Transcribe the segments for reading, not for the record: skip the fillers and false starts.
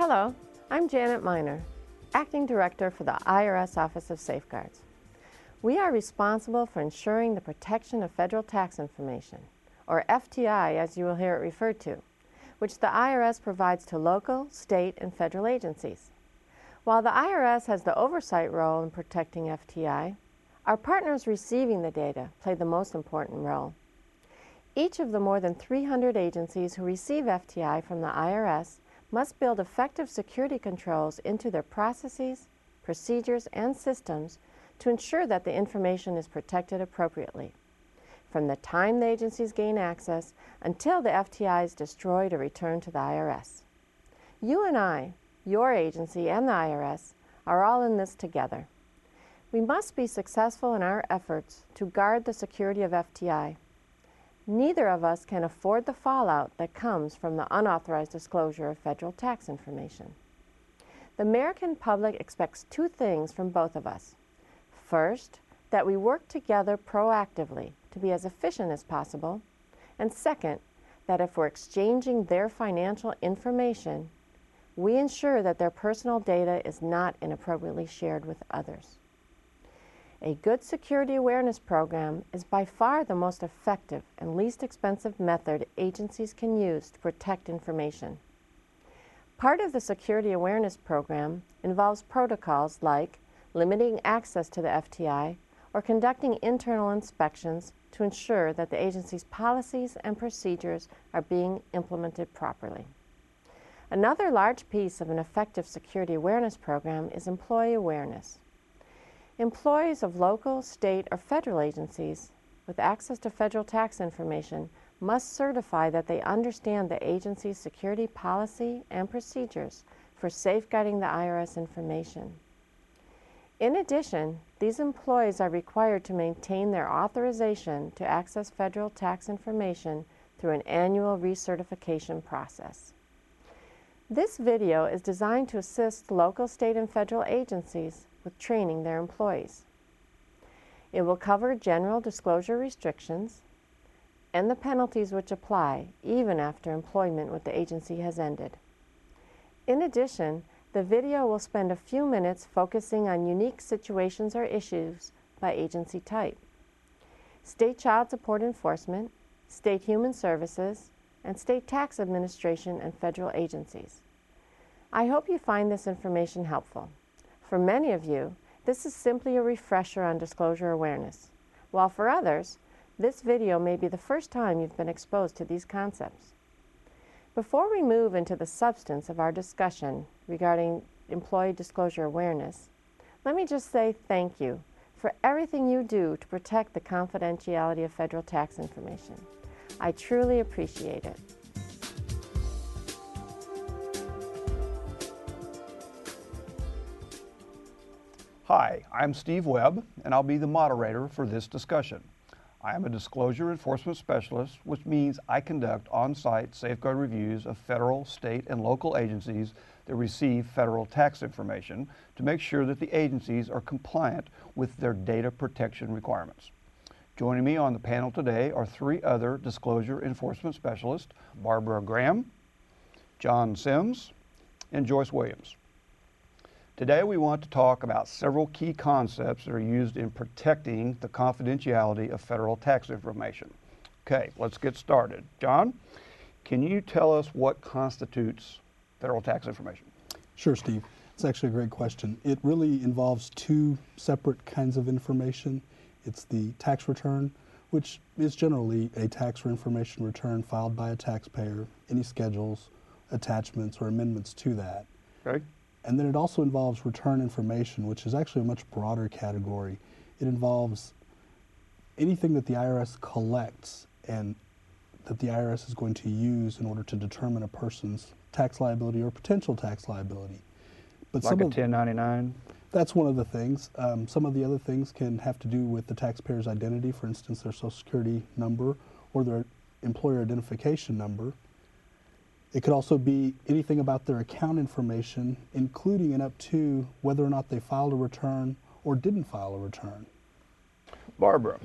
Hello, I'm Janet Miner, Acting Director for the IRS Office of Safeguards. We are responsible for ensuring the protection of federal tax information, or FTI as you will hear it referred to, which the IRS provides to local, state, and federal agencies. While the IRS has the oversight role in protecting FTI, our partners receiving the data play the most important role. Each of the more than 300 agencies who receive FTI from the IRS must build effective security controls into their processes, procedures, and systems to ensure that the information is protected appropriately, from the time the agencies gain access until the FTI is destroyed or returned to the IRS. You and I, your agency, and the IRS are all in this together. We must be successful in our efforts to guard the security of FTI. Neither of us can afford the fallout that comes from the unauthorized disclosure of federal tax information. The American public expects two things from both of us. First, that we work together proactively to be as efficient as possible, and second, that if we're exchanging their financial information, we ensure that their personal data is not inappropriately shared with others. A good security awareness program is by far the most effective and least expensive method agencies can use to protect information. Part of the security awareness program involves protocols like limiting access to the FTI or conducting internal inspections to ensure that the agency's policies and procedures are being implemented properly. Another large piece of an effective security awareness program is employee awareness. Employees of local, state, or federal agencies with access to federal tax information must certify that they understand the agency's security policy and procedures for safeguarding the IRS information. In addition, these employees are required to maintain their authorization to access federal tax information through an annual recertification process. This video is designed to assist local, state, and federal agencies with training their employees. It will cover general disclosure restrictions and the penalties which apply even after employment with the agency has ended. In addition, the video will spend a few minutes focusing on unique situations or issues by agency type: state child support enforcement, state human services, and state tax administration and federal agencies. I hope you find this information helpful. For many of you, this is simply a refresher on disclosure awareness, while for others, this video may be the first time you've been exposed to these concepts. Before we move into the substance of our discussion regarding employee disclosure awareness, let me just say thank you for everything you do to protect the confidentiality of federal tax information. I truly appreciate it. Hi, I'm Steve Webb, and I'll be the moderator for this discussion. I am a disclosure enforcement specialist, which means I conduct on-site safeguard reviews of federal, state, and local agencies that receive federal tax information to make sure that the agencies are compliant with their data protection requirements. Joining me on the panel today are three other disclosure enforcement specialists: Barbara Graham, John Sims, and Joyce Williams. Today we want to talk about several key concepts that are used in protecting the confidentiality of federal tax information. Okay, let's get started. John, can you tell us what constitutes federal tax information? Sure, Steve. It's actually a great question. It really involves two separate kinds of information. It's the tax return, which is generally a tax or information return filed by a taxpayer, any schedules, attachments, or amendments to that. Okay. And then it also involves return information, which is actually a much broader category. It involves anything that the IRS collects and that the IRS is going to use in order to determine a person's tax liability or potential tax liability. But like a 1099? That's one of the things. Some of the other things can have to do with the taxpayer's identity, for instance, their Social Security number or their employer identification number. It could also be anything about their account information, including and up to whether or not they filed a return or didn't file a return. Barbara,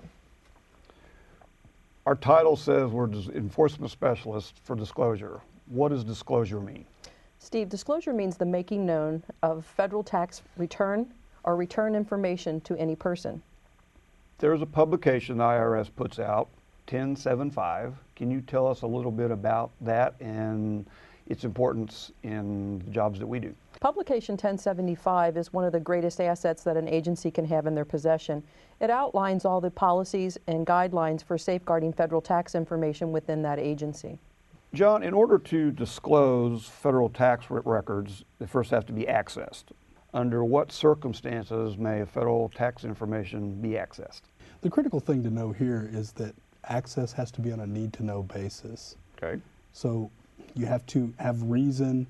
our title says we're enforcement specialists for disclosure. What does disclosure mean? Steve, disclosure means the making known of federal tax return or return information to any person. There's a publication the IRS puts out, 1075. Can you tell us a little bit about that and its importance in the jobs that we do? Publication 1075 is one of the greatest assets that an agency can have in their possession. It outlines all the policies and guidelines for safeguarding federal tax information within that agency. John, in order to disclose federal tax records, they first have to be accessed. Under what circumstances may federal tax information be accessed? The critical thing to know here is that access has to be on a need-to-know basis. Okay. So you have to have reason,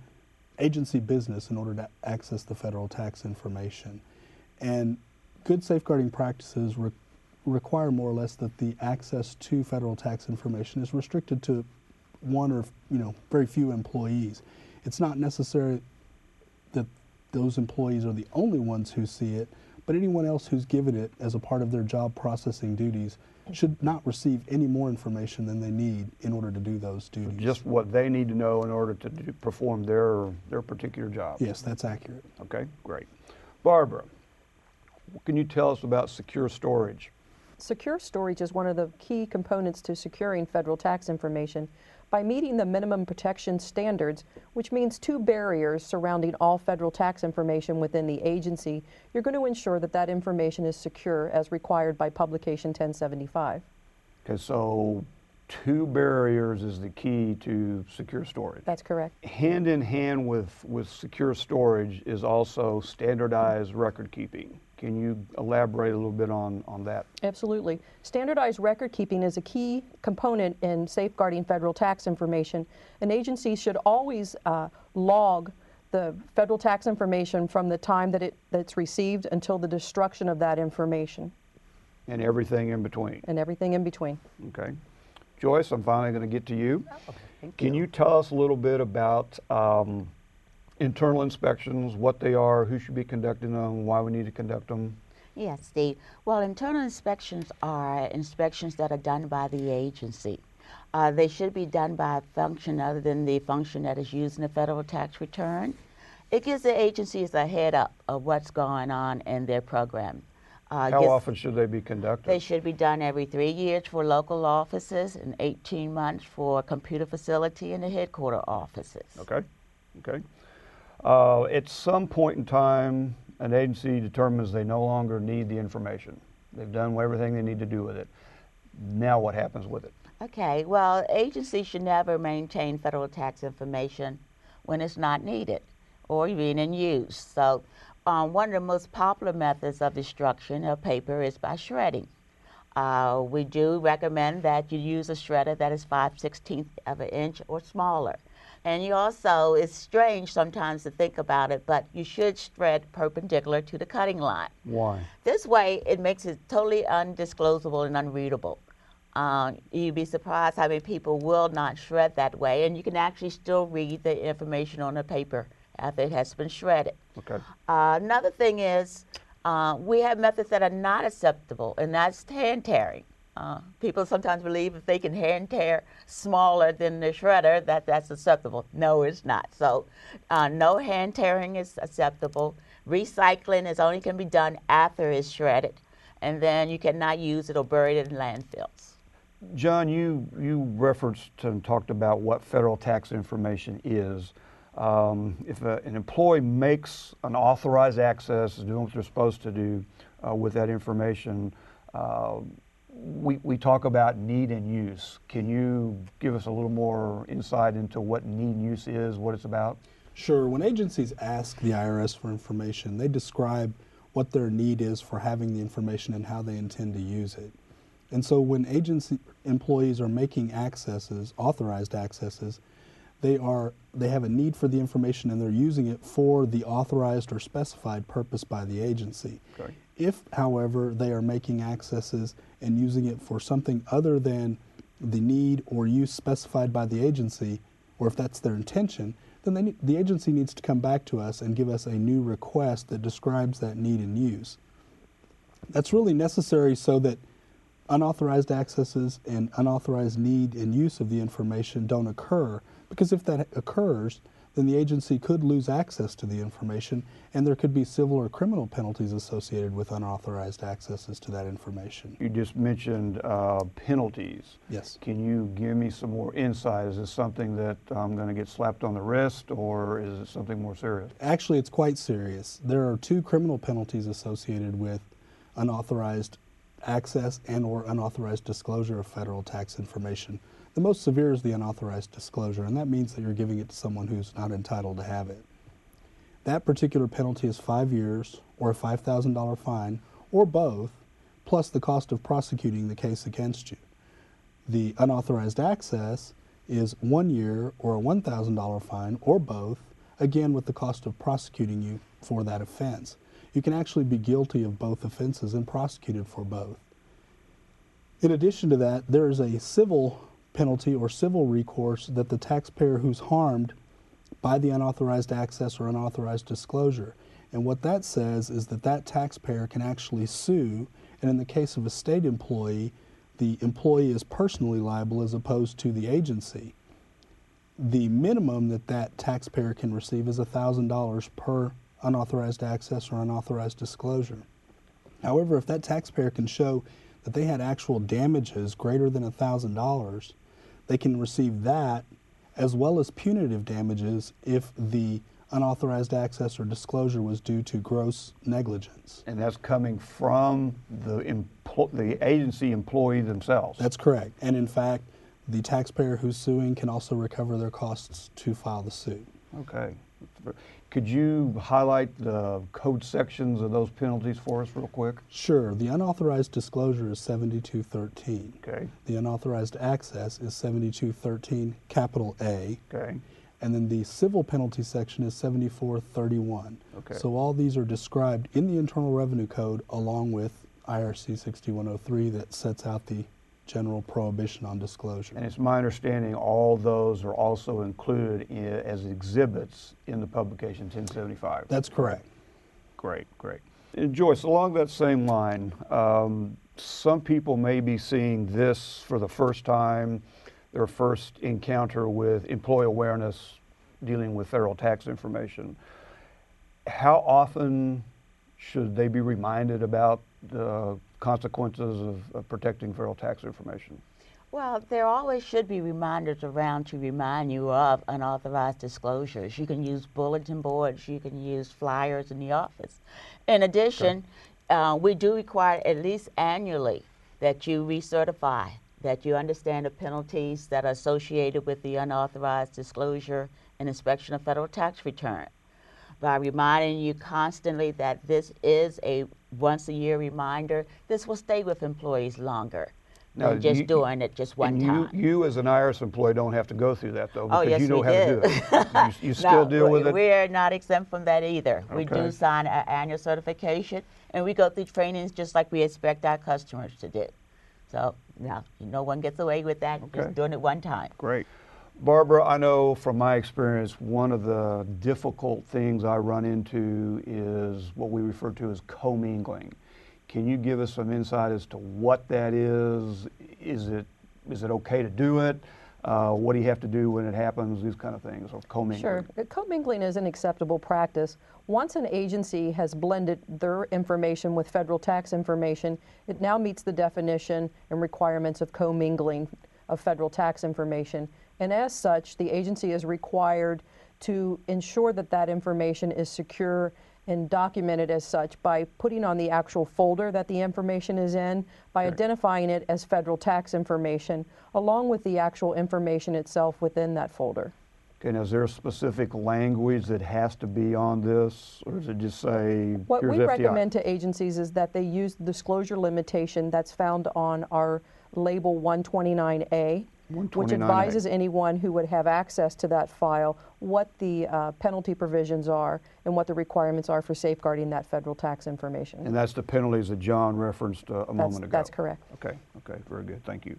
agency business, in order to access the federal tax information. And good safeguarding practices require more or less that the access to federal tax information is restricted to one or very few employees. It's not necessary that those employees are the only ones who see it, but anyone else who's given it as a part of their job processing duties should not receive any more information than they need in order to do those duties. So just what they need to know in order to perform their particular job. Yes, that's accurate. Okay, great. Barbara, what can you tell us about secure storage? Secure storage is one of the key components to securing federal tax information by meeting the minimum protection standards, which means two barriers surrounding all federal tax information within the agency. You're going to ensure that that information is secure as required by Publication 1075. Okay, so two barriers is the key to secure storage. That's correct. Hand in hand with secure storage is also standardized record keeping. Can you elaborate a little bit on that? Absolutely. Standardized record keeping is a key component in safeguarding federal tax information. An agency should always log the federal tax information from the time that it's received until the destruction of that information. And everything in between. And everything in between. Okay. Joyce, I'm finally going to get to you. Okay, Can you tell us a little bit about internal inspections, what they are, who should be conducting them, why we need to conduct them? Yes, Steve. Well, internal inspections are inspections that are done by the agency. They should be done by a function other than the function that is used in the federal tax return. It gives the agencies a head up of what's going on in their program. How often should they be conducted? They should be done every 3 years for local offices and 18 months for computer facility and the headquarter offices. Okay, okay. At some point in time, an agency determines they no longer need the information. They've done everything they need to do with it. Now what happens with it? Okay, well, agencies should never maintain federal tax information when it's not needed or even in use. So one of the most popular methods of destruction of paper is by shredding. We do recommend that you use a shredder that is 5/16 of an inch or smaller. And you also, it's strange sometimes to think about it, but you should shred perpendicular to the cutting line. Why? This way, it makes it totally undisclosable and unreadable. You'd be surprised how many people will not shred that way, and you can actually still read the information on the paper after it has been shredded. Okay. Another thing is, we have methods that are not acceptable, and that's hand tearing. People sometimes believe if they can hand tear smaller than the shredder, that's acceptable. No, it's not. So no hand tearing is acceptable. Recycling is only can be done after it's shredded, and then you cannot use it or bury it in landfills. John, you referenced and talked about what federal tax information is. If an employee makes an authorized access, is doing what they're supposed to do with that information, we talk about need and use. Can you give us a little more insight into what need and use is, what it's about? Sure. When agencies ask the IRS for information, they describe what their need is for having the information and how they intend to use it. And so when agency employees are making accesses, authorized accesses, they have a need for the information and they're using it for the authorized or specified purpose by the agency. Okay. If, however, they are making accesses and using it for something other than the need or use specified by the agency, or if that's their intention, then the agency needs to come back to us and give us a new request that describes that need and use. That's really necessary so that unauthorized accesses and unauthorized need and use of the information don't occur, because if that occurs, then the agency could lose access to the information, and there could be civil or criminal penalties associated with unauthorized accesses to that information. You just mentioned penalties. Yes. Can you give me some more insight? Is this something that I'm going to get slapped on the wrist, or is it something more serious? Actually, it's quite serious. There are 2 criminal penalties associated with unauthorized access and or unauthorized disclosure of federal tax information. The most severe is the unauthorized disclosure, and that means that you're giving it to someone who's not entitled to have it. That particular penalty is 5 years or a $5,000 fine, or both, plus the cost of prosecuting the case against you. The unauthorized access is 1 year or a $1,000 fine, or both, again with the cost of prosecuting you for that offense. You can actually be guilty of both offenses and prosecuted for both. In addition to that, there is a civil penalty or civil recourse that the taxpayer who's harmed by the unauthorized access or unauthorized disclosure. And what that says is that that taxpayer can actually sue, and in the case of a state employee, the employee is personally liable as opposed to the agency. The minimum that that taxpayer can receive is $1,000 per unauthorized access or unauthorized disclosure. However, if that taxpayer can show that they had actual damages greater than $1,000, they can receive that as well as punitive damages if the unauthorized access or disclosure was due to gross negligence. And that's coming from the agency employee themselves? That's correct. And in fact, the taxpayer who's suing can also recover their costs to file the suit. Okay. Could you highlight the code sections of those penalties for us real quick? Sure. The unauthorized disclosure is 7213. Okay. The unauthorized access is 7213 capital A. Okay. And then the civil penalty section is 7431. Okay. So all these are described in the Internal Revenue Code along with IRC 6103 that sets out the general prohibition on disclosure. And it's my understanding all those are also included as exhibits in the publication 1075. That's correct. Great, great. And Joyce, along that same line, some people may be seeing this for the first time, their first encounter with employee awareness dealing with federal tax information. How often should they be reminded about the consequences of protecting federal tax information? Well, there always should be reminders around to remind you of unauthorized disclosures. You can use bulletin boards, you can use flyers in the office. In addition, we do require at least annually that you recertify, that you understand the penalties that are associated with the unauthorized disclosure and inspection of federal tax return. By reminding you constantly that this is a once-a-year reminder, this will stay with employees longer than just doing it just one time. You as an IRS employee don't have to go through that though, because yes, you know we how do. to do it. You still deal with it? We're not exempt from that either. Okay. We do sign an annual certification, and we go through trainings just like we expect our customers to do. So no one gets away with that, just doing it one time. Great. Barbara, I know from my experience, one of the difficult things I run into is what we refer to as commingling. Can you give us some insight as to what that is? Is it okay to do it? What do you have to do when it happens? These kind of things, or commingling. Sure. Commingling is an acceptable practice. Once an agency has blended their information with federal tax information, it now meets the definition and requirements of commingling of federal tax information. And as such, the agency is required to ensure that that information is secure and documented as such by putting on the actual folder that the information is in, by identifying it as federal tax information, along with the actual information itself within that folder. Okay, now is there a specific language that has to be on this, or does it just say, What here's we FDI? recommend to agencies is that they use the disclosure limitation that's found on our label 129A, which advises anyone who would have access to that file what the penalty provisions are and what the requirements are for safeguarding that federal tax information. And that's the penalties that John referenced a moment ago. That's correct. Okay, very good, thank you.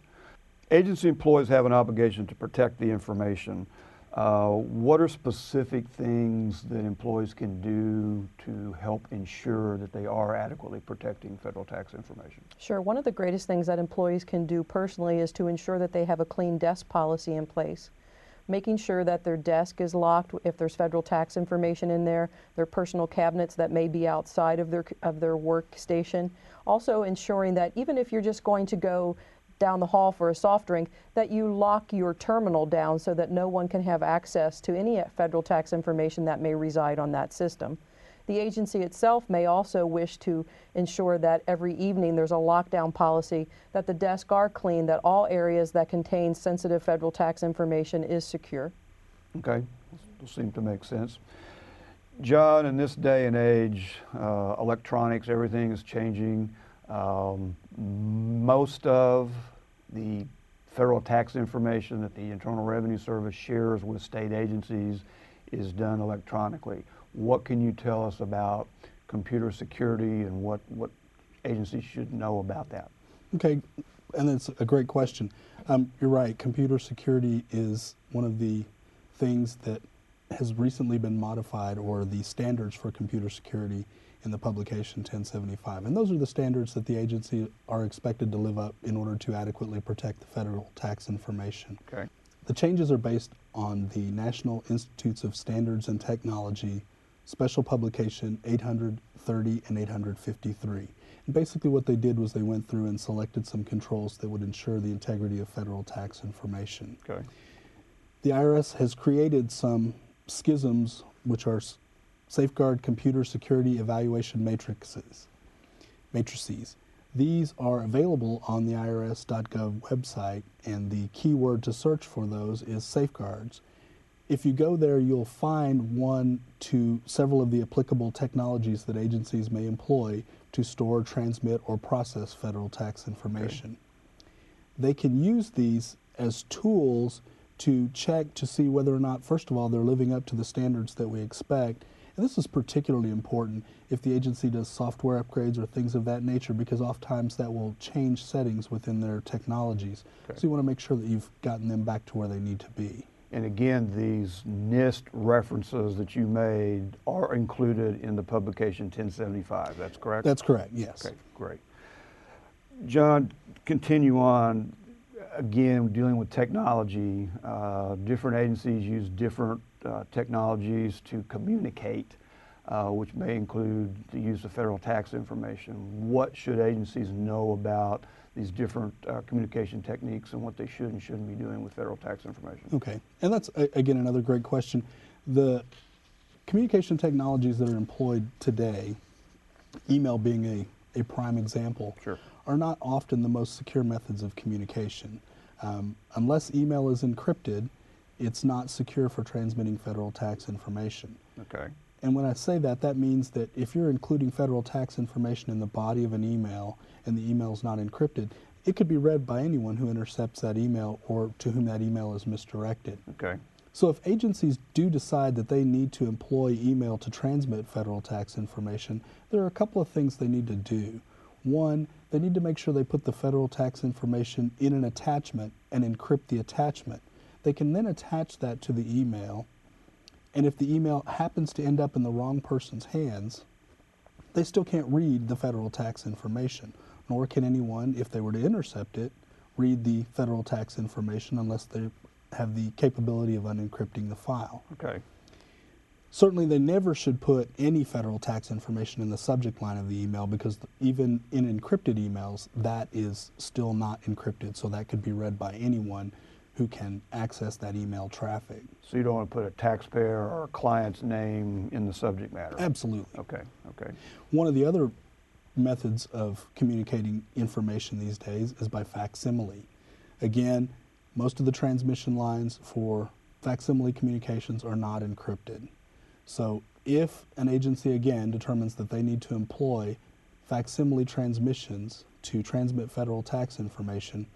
Agency employees have an obligation to protect the information. What are specific things that employees can do to help ensure that they are adequately protecting federal tax information? Sure. One of the greatest things that employees can do personally is to ensure that they have a clean desk policy in place. making sure that their desk is locked if there's federal tax information in there, their personal cabinets that may be outside of their workstation. Also ensuring that even if you're just going to go down the hall for a soft drink, that you lock your terminal down so that no one can have access to any federal tax information that may reside on that system. The agency itself may also wish to ensure that every evening there's a lockdown policy, that the desks are clean, that all areas that contain sensitive federal tax information is secure. Okay, those seem to make sense. John, in this day and age, electronics, everything is changing. Most of the federal tax information that the Internal Revenue Service shares with state agencies is done electronically. What can you tell us about computer security and what agencies should know about that? Okay, and that's a great question. You're right, computer security is one of the things that has recently been modified, or the standards for computer security in the publication 1075. And those are the standards that the agency are expected to live up in order to adequately protect the federal tax information. Okay. The changes are based on the National Institutes of Standards and Technology Special Publication 830 and 853. And basically what they did was they went through and selected some controls that would ensure the integrity of federal tax information. Okay. The IRS has created some schisms, which are safeguard computer security evaluation matrices. These are available on the IRS.gov website, and the keyword to search for those is safeguards. If you go there, you'll find one to several of the applicable technologies that agencies may employ to store, transmit, or process federal tax information. Okay. They can use these as tools to check to see whether or not, first of all, they're living up to the standards that we expect. And this is particularly important if the agency does software upgrades or things of that nature, because oftentimes that will change settings within their technologies. Okay. So you want to make sure that you've gotten them back to where they need to be. And again, these NIST references that you made are included in the publication 1075, that's correct? That's correct, yes. Okay, great. John, continue on. Again, dealing with technology, different agencies use different technologies to communicate, which may include the use of federal tax information. What should agencies know about these different communication techniques and what they should and shouldn't be doing with federal tax information? Okay, and that's, again, another great question. The communication technologies that are employed today, email being a prime example, sure, are not often the most secure methods of communication. Unless email is encrypted, it's not secure for transmitting federal tax information. Okay. And when I say that, that means that if you're including federal tax information in the body of an email and the email is not encrypted, it could be read by anyone who intercepts that email or to whom that email is misdirected. Okay. So if agencies do decide that they need to employ email to transmit federal tax information, there are a couple of things they need to do. One, they need to make sure they put the federal tax information in an attachment and encrypt the attachment. They can then attach that to the email, and if the email happens to end up in the wrong person's hands, they still can't read the federal tax information, nor can anyone, if they were to intercept it, read the federal tax information unless they have the capability of unencrypting the file. Okay. Certainly they never should put any federal tax information in the subject line of the email, because even in encrypted emails, that is still not encrypted, so that could be read by anyone who can access that email traffic. So you don't want to put a taxpayer or a client's name in the subject matter? Absolutely. Okay, okay. One of the other methods of communicating information these days is by facsimile. Again, most of the transmission lines for facsimile communications are not encrypted. So if an agency, again, determines that they need to employ facsimile transmissions to transmit federal tax information,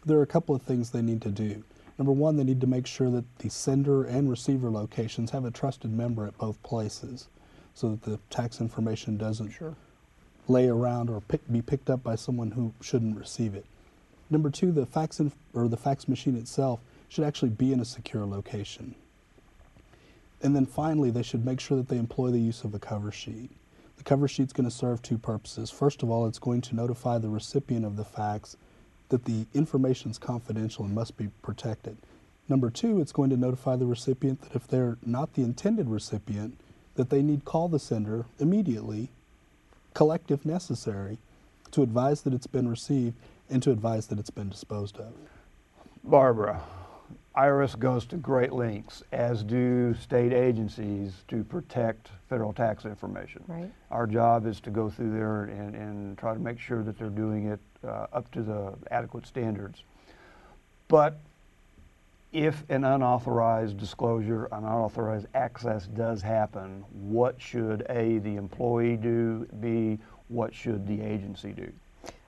there are a couple of things they need to do. Number one, they need to make sure that the sender and receiver locations have a trusted member at both places, so that the tax information doesn't lay around or be picked up by someone who shouldn't receive it. Number two, the fax machine itself should actually be in a secure location. And then finally, they should make sure that they employ the use of a cover sheet. The cover sheet's going to serve two purposes. First of all, it's going to notify the recipient of the fax that the information is confidential and must be protected. Number two, it's going to notify the recipient that if they're not the intended recipient, that they need call the sender immediately, collect if necessary, to advise that it's been received and to advise that it's been disposed of. Barbara, IRS goes to great lengths, as do state agencies, to protect federal tax information. Right. Our job is to go through there and try to make sure that they're doing it up to the adequate standards. But if an unauthorized disclosure, unauthorized access does happen, what should A, the employee do, B, what should the agency do?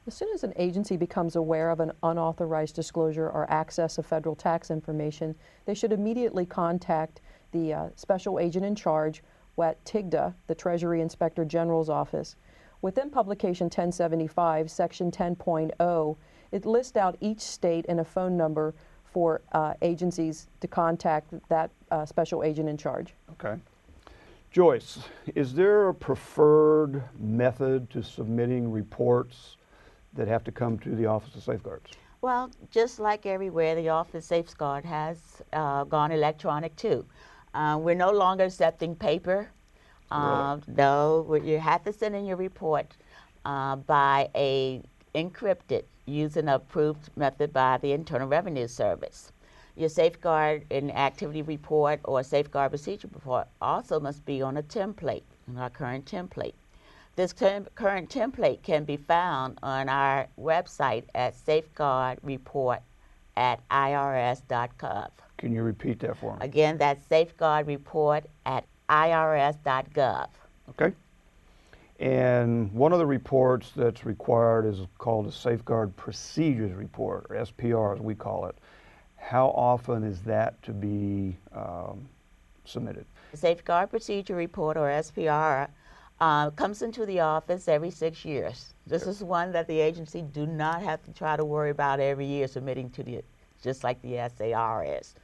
As soon as an agency becomes aware of an unauthorized disclosure or access of federal tax information, they should immediately contact the special agent in charge at TIGDA, the Treasury Inspector General's office. Within Publication 1075, Section 10.0, it lists out each state and a phone number for agencies to contact that special agent in charge. Okay. Joyce, is there a preferred method to submitting reports that have to come to the Office of Safeguards? Well, just like everywhere, the Office Safeguard has gone electronic too. We're no longer accepting paper. Really? No, you have to send in your report by a encrypted using an approved method by the Internal Revenue Service. Your safeguard and activity report or safeguard procedure report also must be on a template, on our current template. This current template can be found on our website at safeguardreport@irs.gov. Can you repeat that for me? Again, that's safeguardreport@irs.gov. Okay. And one of the reports that's required is called a Safeguard Procedures Report, or SPR as we call it. How often is that to be submitted? The Safeguard Procedure Report, or SPR, comes into the office every 6 years. This is one that the agency do not have to try to worry about every year submitting to the, just like the SAR is.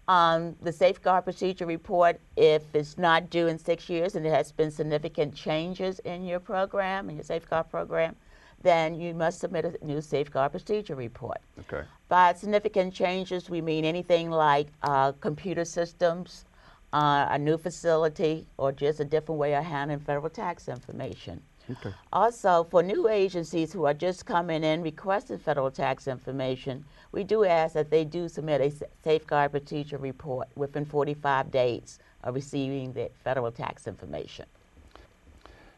The Safeguard Procedure Report, if it's not due in 6 years and there has been significant changes in your program, in your safeguard program, then you must submit a new Safeguard Procedure Report. Okay. By significant changes, we mean anything like computer systems, a new facility, or just a different way of handling federal tax information. Okay. Also, for new agencies who are just coming in requesting federal tax information, we do ask that they do submit a Safeguard Procedure Report within 45 days of receiving the federal tax information.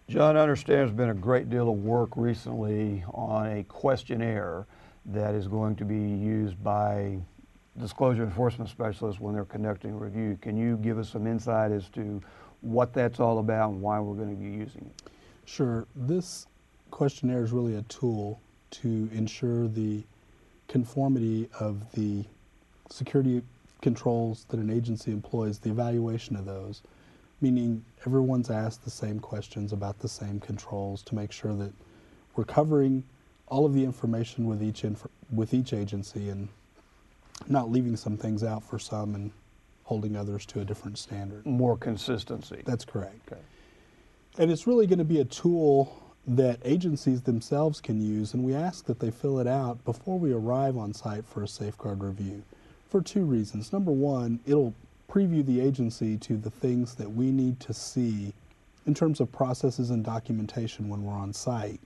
John, I understand there's been a great deal of work recently on a questionnaire that is going to be used by disclosure enforcement specialists when they're conducting a review. Can you give us some insight as to what that's all about and why we're going to be using it? Sure. This questionnaire is really a tool to ensure the conformity of the security controls that an agency employs, the evaluation of those, meaning everyone's asked the same questions about the same controls to make sure that we're covering all of the information with each agency and not leaving some things out for some and holding others to a different standard. More consistency. That's correct. Okay. And it's really going to be a tool that agencies themselves can use, and we ask that they fill it out before we arrive on site for a safeguard review for two reasons. Number one, it'll preview the agency to the things that we need to see in terms of processes and documentation when we're on site.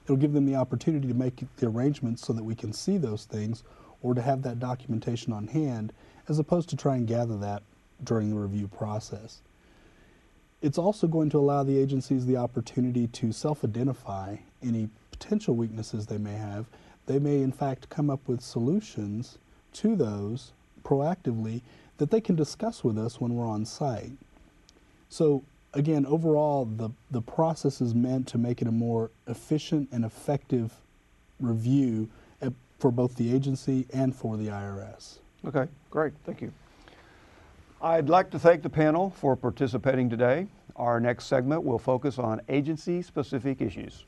It'll give them the opportunity to make the arrangements so that we can see those things or to have that documentation on hand, as opposed to try and gather that during the review process. It's also going to allow the agencies the opportunity to self-identify any potential weaknesses they may have. They may, in fact, come up with solutions to those proactively that they can discuss with us when we're on site. So, again, overall, the process is meant to make it a more efficient and effective review for both the agency and for the IRS. Okay, great. Thank you. I'd like to thank the panel for participating today. Our next segment will focus on agency-specific issues.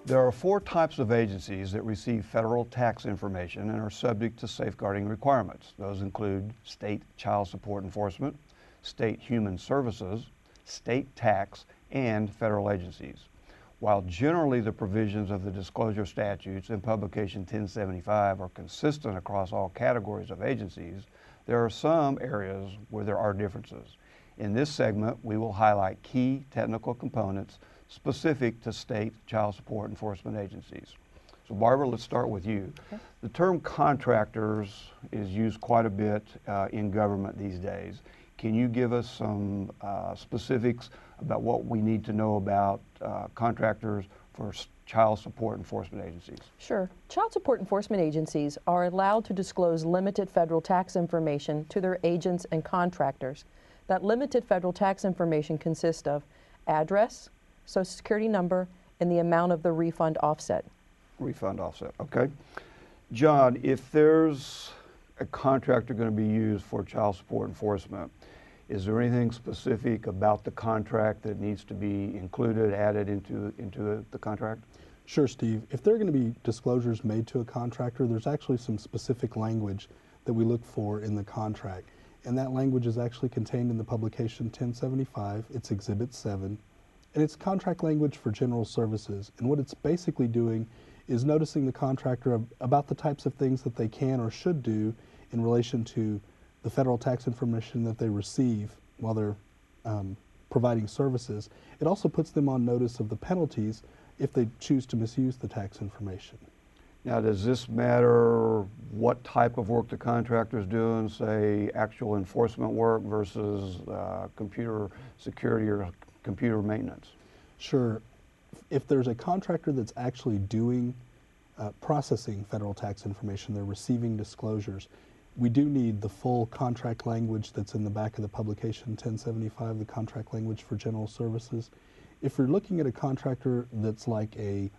There are 4 types of agencies that receive federal tax information and are subject to safeguarding requirements. Those include state child support enforcement, state human services, state tax, and federal agencies. While generally the provisions of the disclosure statutes in Publication 1075 are consistent across all categories of agencies, there are some areas where there are differences. In this segment, we will highlight key technical components specific to state child support enforcement agencies. So Barbara, let's start with you. Okay. The term contractors is used quite a bit in government these days. Can you give us some specifics about what we need to know about contractors for child support enforcement agencies? Sure. Child support enforcement agencies are allowed to disclose limited federal tax information to their agents and contractors. That limited federal tax information consists of address, Social Security number, and the amount of the refund offset. Refund offset, okay. John, if there's a contractor going to be used for child support enforcement, is there anything specific about the contract that needs to be included, added into the contract? Sure, Steve. If there are going to be disclosures made to a contractor, there's actually some specific language that we look for in the contract. And that language is actually contained in the publication 1075. It's Exhibit 7. And it's contract language for general services. And what it's basically doing is noticing the contractor about the types of things that they can or should do in relation to the federal tax information that they receive while they're providing services. It also puts them on notice of the penalties if they choose to misuse the tax information. Now, does this matter what type of work the contractor is doing, say actual enforcement work versus computer security or computer maintenance? Sure. If there's a contractor that's actually doing processing federal tax information, they're receiving disclosures, we do need the full contract language that's in the back of the publication 1075, the contract language for general services. If you're looking at a contractor that's like a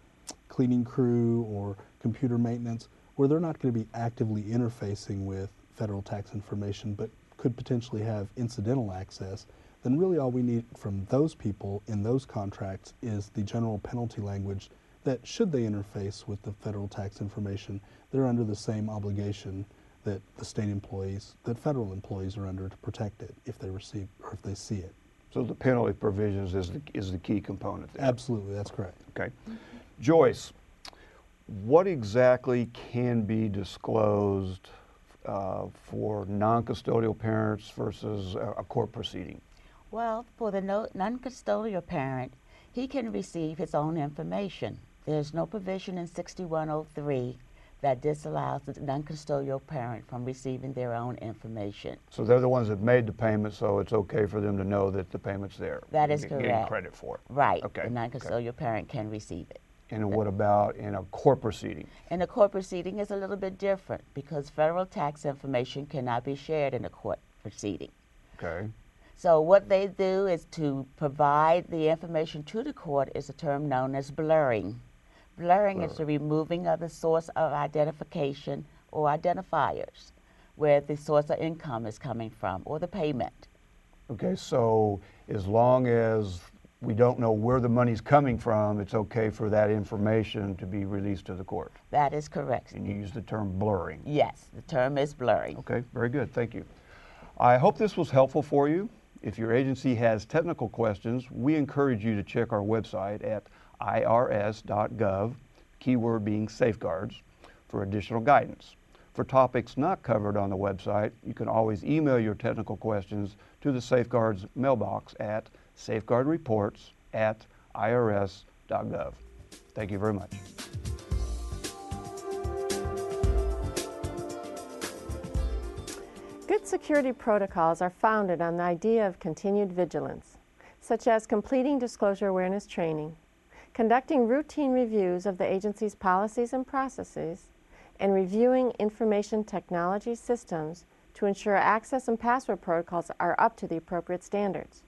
cleaning crew or computer maintenance, where they're not going to be actively interfacing with federal tax information but could potentially have incidental access, then really all we need from those people in those contracts is the general penalty language that should they interface with the federal tax information, they're under the same obligation that the state employees, that federal employees are under to protect it if they receive or if they see it. So the penalty provisions is the key component there. Absolutely, that's correct. Okay. Joyce, what exactly can be disclosed for non-custodial parents versus a court proceeding? Well, for the non-custodial parent, he can receive his own information. There's no provision in 6103 that disallows the non-custodial parent from receiving their own information. So they're the ones that made the payment, so it's okay for them to know that the payment's there. That is Getting correct. credit for it. Right. Okay. The non-custodial parent can receive it. And what about in a court proceeding? In a court proceeding is a little bit different because federal tax information cannot be shared in a court proceeding. Okay. So what they do is to provide the information to the court is a term known as blurring. Blurring is the removing of the source of identification or identifiers, where the source of income is coming from or the payment. Okay, so as long as we don't know where the money's coming from, it's okay for that information to be released to the court. That is correct. And you use the term blurring. Yes, the term is blurring. Okay, very good, thank you. I hope this was helpful for you. If your agency has technical questions, we encourage you to check our website at irs.gov, keyword being safeguards, for additional guidance. For topics not covered on the website, you can always email your technical questions to the Safeguards mailbox at safeguardreports@irs.gov. Thank you very much. Good security protocols are founded on the idea of continued vigilance, such as completing disclosure awareness training, conducting routine reviews of the agency's policies and processes, and reviewing information technology systems to ensure access and password protocols are up to the appropriate standards.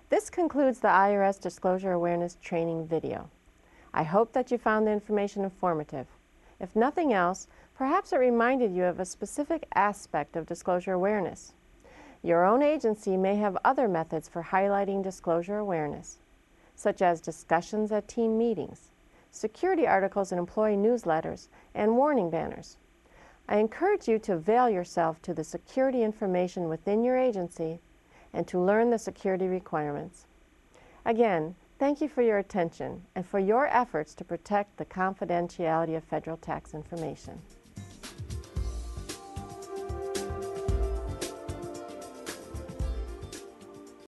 This concludes the IRS Disclosure Awareness Training video. I hope that you found the information informative. If nothing else, perhaps it reminded you of a specific aspect of disclosure awareness. Your own agency may have other methods for highlighting disclosure awareness, such as discussions at team meetings, security articles in employee newsletters, and warning banners. I encourage you to avail yourself to the security information within your agency and to learn the security requirements. Again, Thank you for your attention and for your efforts to protect the confidentiality of federal tax information.